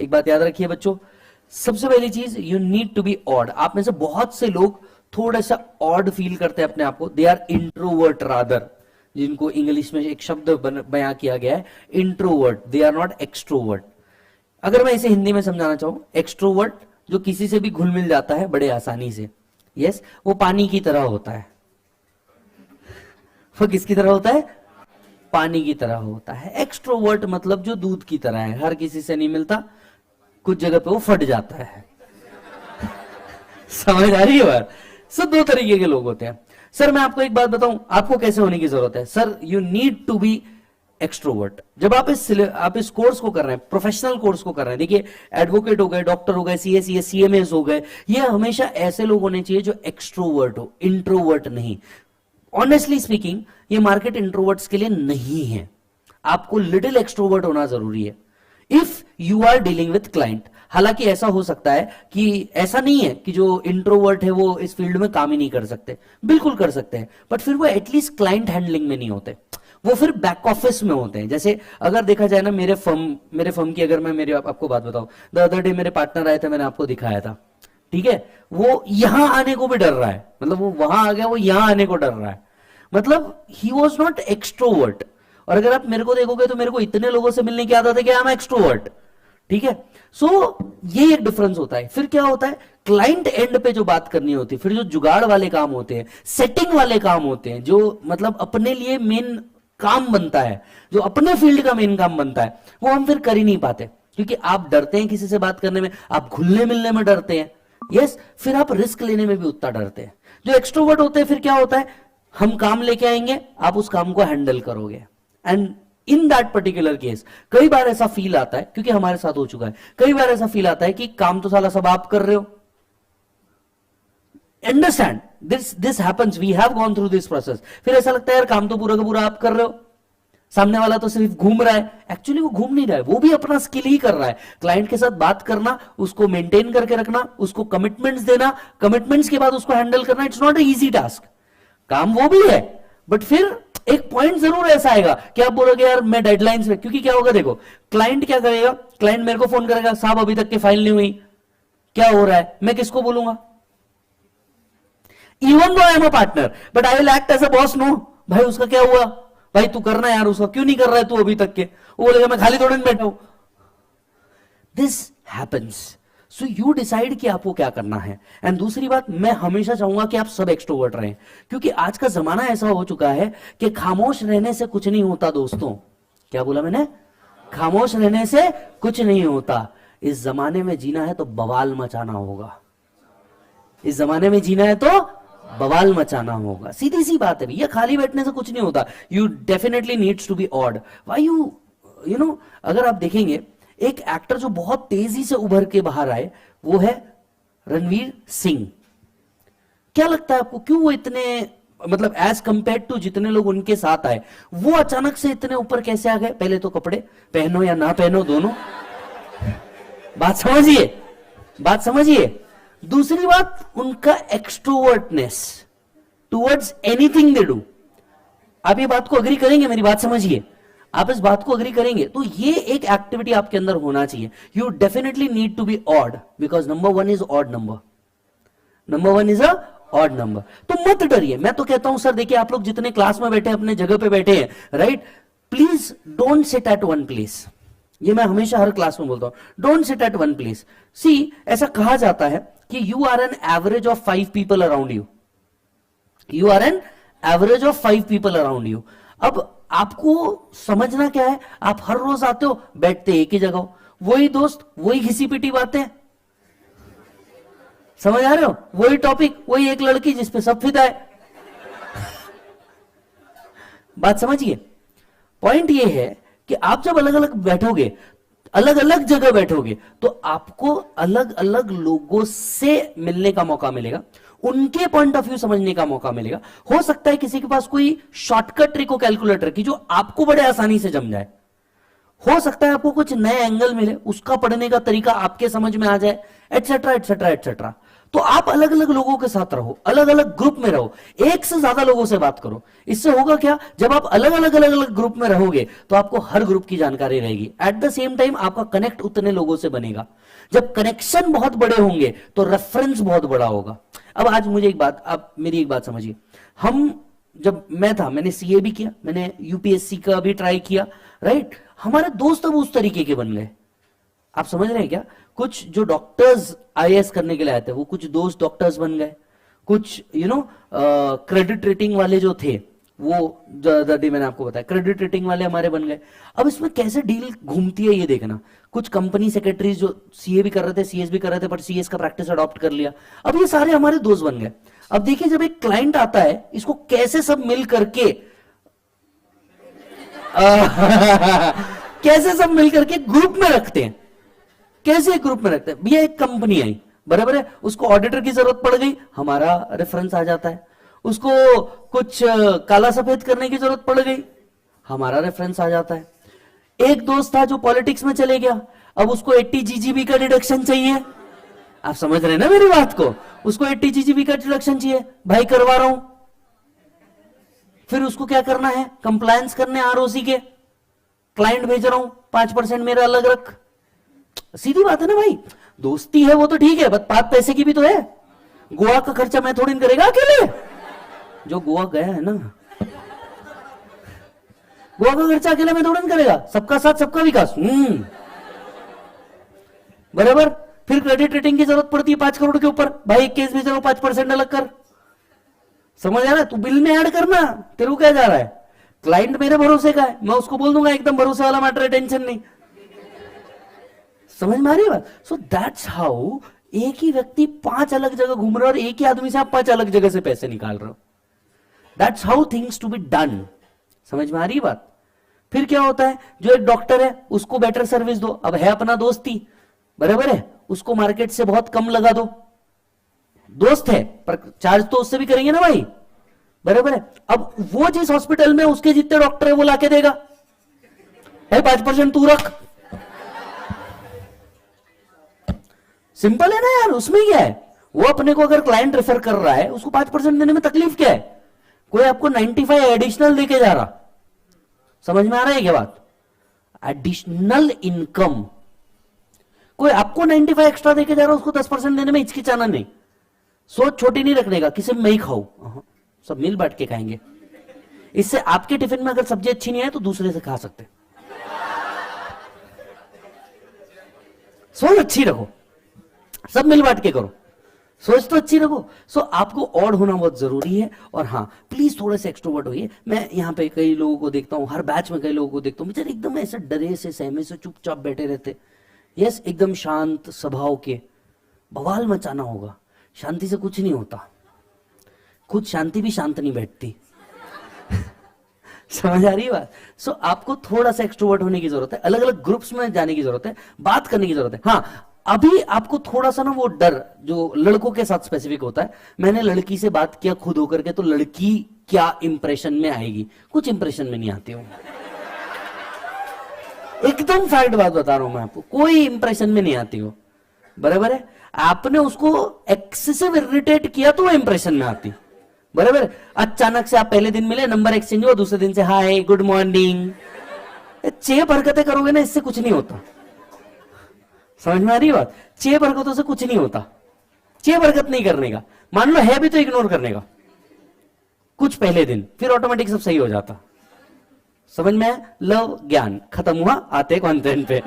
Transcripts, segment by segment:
एक बात याद रखिए बच्चों, सबसे पहली चीज, you need to be odd. आप में से बहुत से लोग थोड़ा सा ऑड फील करते हैं अपने आप को, दे आर इंट्रोवर्ट रादर, जिनको इंग्लिश में एक शब्द बयां किया गया है introvert, they are not extrovert. अगर मैं इसे हिंदी में समझाना चाहूं, एक्सट्रोवर्ट जो किसी से भी घुल मिल जाता है बड़े आसानी से, यस, वो पानी की तरह होता है। वो किसकी तरह होता है? पानी की तरह होता है। एक्सट्रोवर्ट मतलब जो दूध की तरह है, हर किसी से नहीं मिलता, कुछ जगह पे वो फट जाता है। समझ आ रही है बात? सर दो तरीके के लोग होते हैं। सर मैं आपको एक बात बताऊं, आपको कैसे होने की जरूरत है? Sir you need to be extrovert. जब आप इस कोर्स को कर रहे हैं, प्रोफेशनल कोर्स को कर रहे हैं, देखिए एडवोकेट हो गए, डॉक्टर हो गए, सीएस, सीएमएस हो गए, ये हमेशा ऐसे लोग होने चाहिए जो एक्सट्रोवर्ट हो, इंट्रोवर्ट नहीं। ऑनेस्टली स्पीकिंग, ये मार्केट इंट्रोवर्ट्स के लिए नहीं है। आपको लिटिल एक्सट्रोवर्ट होना जरूरी है if you are dealing with client. हालांकि ऐसा हो सकता है कि ऐसा नहीं है कि जो इंट्रोवर्ट है वो इस फील्ड में काम ही नहीं कर सकते, बिल्कुल कर सकते हैं, बट फिर वो एटलीस्ट क्लाइंट हैंडलिंग में नहीं होते, वो फिर बैक ऑफिस में होते हैं। जैसे अगर देखा जाए ना, मेरे फर्म की अगर मैं मेरी आपको बात बताऊं, द अदर डे मेरे पार्टनर आए थे, मैंने आपको दिखाया था, ठीक है, वो यहां आने को भी डर रहा है, मतलब वो वहां आ गया, वो यहां आने को डर रहा है, मतलब ही वॉज नॉट एक्सट्रोवर्ट। और अगर आप मेरे को देखोगे तो मेरे को इतने लोगों से मिलने की आदत है कि आई एम एक्सट्रोवर्ट, ठीक है। सो ये एक डिफरेंस होता है। फिर क्या होता है, क्लाइंट एंड पे जो बात करनी होती है, फिर जो जुगाड़ वाले काम होते हैं, सेटिंग वाले काम होते हैं, जो मतलब अपने लिए मेन काम बनता है, जो अपने फील्ड का मेन काम बनता है, वो हम फिर कर ही नहीं पाते, क्योंकि आप डरते हैं किसी से बात करने में, आप घुलने मिलने में डरते हैं, यस, फिर आप रिस्क लेने में भी उतना डरते हैं। जो एक्सट्रोवर्ट होते हैं, फिर क्या होता है, हम काम लेके आएंगे, आप उस काम को हैंडल करोगे। And in that particular case कई बार ऐसा फील आता है, क्योंकि हमारे साथ हो चुका है, कई बार ऐसा फील आता है कि काम तो साला सब आप कर रहे हो। Understand, this happens, we have gone through this process. फिर ऐसा लगता है यार काम तो पूरा का पूरा आप कर रहे हो, सामने वाला तो सिर्फ घूम रहा है। एक्चुअली वो घूम नहीं रहा है, वो भी अपना स्किल ही कर रहा है। क्लाइंट के साथ बात करना, उसको मेंटेन करके रखना, उसको कमिटमेंट्स देना, कमिटमेंट्स के बाद उसको हैंडल करना, इट्स नॉट इजी टास्क। काम वो भी है, बट फिर एक पॉइंट जरूर ऐसा आएगा कि आप बोलोगे यार मैं डेडलाइंस में, क्योंकि क्या होगा देखो, क्लाइंट क्या करेगा, क्लाइंट मेरे को फोन करेगा, साहब अभी तक की फाइल नहीं हुई, क्या हो रहा है, मैं किसको बोलूंगा? Even though I am a partner, but I will act as a boss. No भाई उसका क्या हुआ, भाई तू करना यार, उसका क्यों नहीं कर रहा है तू अभी तक के? वो बोलेगा मैं खाली थोड़ी बैठा हूं। This happens, so you decide कि आपको क्या करना है। एंड दूसरी बात, मैं हमेशा चाहूंगा कि आप सब एक्सट्रोवर्ट रहें, क्योंकि आज का जमाना ऐसा हो चुका है कि खामोश रहने से कुछ नहीं होता दोस्तों। क्या बोला मैंने? खामोश रहने से कुछ नहीं होता। इस जमाने में जीना है तो बवाल मचाना होगा, इस जमाने में जीना है तो बवाल मचाना होगा, सीधी सी बात है भैया, खाली बैठने से कुछ नहीं होता। You definitely needs to be odd. Why you know, अगर आप देखेंगे एक एक्टर जो बहुत तेजी से उभर के बाहर आए, वो है रणवीर सिंह। क्या लगता है आपको, क्यों वो इतने, मतलब एज कंपेयर टू जितने लोग उनके साथ आए, वो अचानक से इतने ऊपर कैसे आ गए? पहले तो कपड़े पहनो या ना पहनो, दोनों, बात समझिए, बात समझिए। दूसरी बात, उनका एक्सट्रोवर्टनेस टुवर्ड्स एनीथिंग दे डू। आप ये बात को अग्री करेंगे, मेरी बात समझिए, आप इस बात को अग्री करेंगे, तो ये एक एक्टिविटी आपके अंदर होना चाहिए। You definitely need to be odd, because number one is odd number, number one is a odd number. तो मत डरिए, मैं तो कहता हूं सर देखिए, आप लोग जितने क्लास में बैठे, अपने जगह पे बैठे हैं, right, please don't sit at one place. ये मैं हमेशा हर क्लास में बोलता हूं, don't sit at one place. See, ऐसा कहा जाता है कि you are an average of 5 people around you, you are an average of 5 people around you. अब आपको समझना क्या है, आप हर रोज आते हो, बैठते एक ही जगह, वही दोस्त, वही घिसी पिटी बातें, समझ आ रहे हो, वही टॉपिक, वही एक लड़की जिसपे सब फिदा है। बात समझिए, पॉइंट ये है कि आप जब अलग अलग बैठोगे, अलग अलग जगह बैठोगे, तो आपको अलग अलग लोगों से मिलने का मौका मिलेगा, उनके पॉइंट ऑफ व्यू समझने का मौका मिलेगा। हो सकता है किसी के पास कोई शॉर्टकट ट्रिक हो कैलकुलेटर की, जो आपको बड़े आसानी से जम जाए। हो सकता है आपको कुछ नए एंगल मिले, उसका पढ़ने का तरीका आपके समझ में आ जाए, एटसेट्रा एटसेट्रा एटसेट्रा। तो आप अलग अलग लोगों के साथ रहो, अलग अलग ग्रुप में रहो, एक से ज्यादा लोगों से बात करो। इससे होगा क्या, जब आप अलग अलग ग्रुप में रहोगे तो आपको हर ग्रुप की जानकारी रहेगी। एट द सेम टाइम आपका कनेक्ट उतने लोगों से बनेगा। जब कनेक्शन बहुत बड़े होंगे तो रेफरेंस बहुत बड़ा होगा। अब आज मुझे एक बात, आप मेरी एक बात समझिए, जब मैं था, मैंने सीए भी किया, मैंने यूपीएससी का भी ट्राई किया, राइट। हमारे दोस्त अब उस तरीके के बन गए, आप समझ रहे हैं क्या। कुछ जो डॉक्टर्स आईएएस करने के लिए आए थे वो कुछ दोस्त डॉक्टर्स बन गए, कुछ क्रेडिट रेटिंग वाले जो थे वो मैंने आपको बताया क्रेडिट रेटिंग वाले हमारे बन गए। अब इसमें कैसे डील घूमती है ये देखना। कुछ कंपनी सेक्रेटरीज जो सीए भी कर रहे थे, सीएस भी कर रहे थे, बट सीएस का प्रैक्टिस अडॉप्ट कर लिया, अब ये सारे हमारे दोस्त बन गए। अब देखिए जब एक क्लाइंट आता है, इसको कैसे सब मिल करके कैसे सब मिल करके ग्रुप में रखते हैं, कैसे ग्रुप में रखते हैं। भैया एक कंपनी आई, बराबर है, उसको ऑडिटर की जरूरत पड़ गई, हमारा रेफरेंस आ जाता है। उसको कुछ काला सफेद करने की जरूरत पड़ गई, हमारा रेफरेंस आ जाता है। एक दोस्त था जो पॉलिटिक्स में चले गया, अब उसको 80 जीजीबी का डिडक्शन चाहिए, आप समझ रहे हैं ना मेरी बात को, उसको 80 जीजीबी का डिडक्शन चाहिए, भाई करवा रहा हूं। फिर उसको क्या करना है, कंप्लायंस करने आरओसी के, क्लाइंट भेज रहा हूं 5% मेरा अलग रख। सीधी बात है ना भाई, दोस्ती है वो तो ठीक है, बट बात पैसे की भी तो है। गोवा का खर्चा मैं थोड़ी करेगा अकेले, जो गोवा गया है ना, गोवा का खर्चा अकेले में थोड़ी करेगा, सबका साथ सबका विकास। बराबर। फिर क्रेडिट रेटिंग की जरूरत पड़ती है 5 करोड़ के ऊपर, भाई एक केस भेज रहा हूं 5% अलग कर, समझ आ रहा है, तू बिल में ऐड करना, तेरे को क्या जा रहा है। क्लाइंट मेरे भरोसे का है, मैं उसको बोल दूंगा एकदम भरोसे वाला मैटर है, टेंशन नहीं। समझ में आ रही है बात। सो दैट्स हाउ एक ही व्यक्ति 5 अलग जगह घूम रहा है और एक ही आदमी से आप 5 अलग जगह से पैसे निकाल रहे हो। That's how things to be done. समझ में आ रही है बात। फिर क्या होता है, जो एक डॉक्टर है उसको बेटर सर्विस दो, अब है अपना दोस्ती, बराबर है, उसको मार्केट से बहुत कम लगा दो, दोस्त है पर चार्ज तो उससे भी करेंगे ना भाई, बराबर है। अब वो जिस हॉस्पिटल में उसके जितने डॉक्टर है वो लाके देगा, भाई 5% तू रख, सिंपल है ना यार, उसमें क्या है। वो अपने को अगर क्लाइंट रेफर कर रहा है उसको 5% देने में तकलीफ क्या है, कोई आपको 95 एडिशनल देके जा रहा, समझ में आ रहा है क्या बात। एडिशनल इनकम, कोई आपको 95 एक्स्ट्रा देके जा रहा है, उसको 10% देने में हिचकिचाना नहीं, सोच छोटी नहीं रखने का, किसी में मैं ही खाऊं, सब मिल बांट के खाएंगे। इससे आपके टिफिन में अगर सब्जी अच्छी नहीं है तो दूसरे से खा सकते। सोच अच्छी रखो, सब मिल बांट के करो, सोच तो अच्छी रखो। सो आपको ऑड होना बहुत जरूरी है। और हाँ प्लीज थोड़े से एक्सट्रोवर्ट होइए। मैं यहाँ पे कई लोगों को देखता हूँ, हर बैच में कई लोगों को देखता हूँ, बेचारे एकदम ऐसे डरे से सहमे से चुपचाप बैठे रहते। यस, एकदम शांत स्वभाव के, बवाल मचाना होगा, शांति से कुछ नहीं होता, खुद शांति भी शांत नहीं बैठती। समझ आ रही है बात। सो आपको थोड़ा सा एक्सट्रोवर्ट होने की जरूरत है, अलग अलग ग्रुप्स में जाने की जरूरत है, बात करने की जरूरत है। हाँ अभी आपको थोड़ा सा ना वो डर जो लड़कों के साथ स्पेसिफिक होता है, मैंने लड़की से बात किया खुद होकर के, तो लड़की क्या इंप्रेशन में आएगी, कुछ इंप्रेशन में नहीं आती हूं, एकदम फैक्ट बात बता रहा हूं मैं आपको, कोई इंप्रेशन में नहीं आती हो, बराबर है। आपने उसको एक्सेसिव इरिटेट किया तो वो इंप्रेशन में आती, बराबर। अचानक से आप पहले दिन मिले, नंबर एक्सचेंज हुआ, दूसरे दिन से हाय गुड मॉर्निंग, 6 हरकतें करोगे ना, इससे कुछ नहीं होता। समझ में आ रही है बात। 6 हरकतों से कुछ नहीं होता, 6 हरकत नहीं करने का, मान लो है भी तो इग्नोर करने का कुछ पहले दिन, फिर ऑटोमेटिक सब सही हो जाता। समझ में, लव ज्ञान खत्म हुआ, आते कंटेंट पे।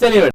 चलिए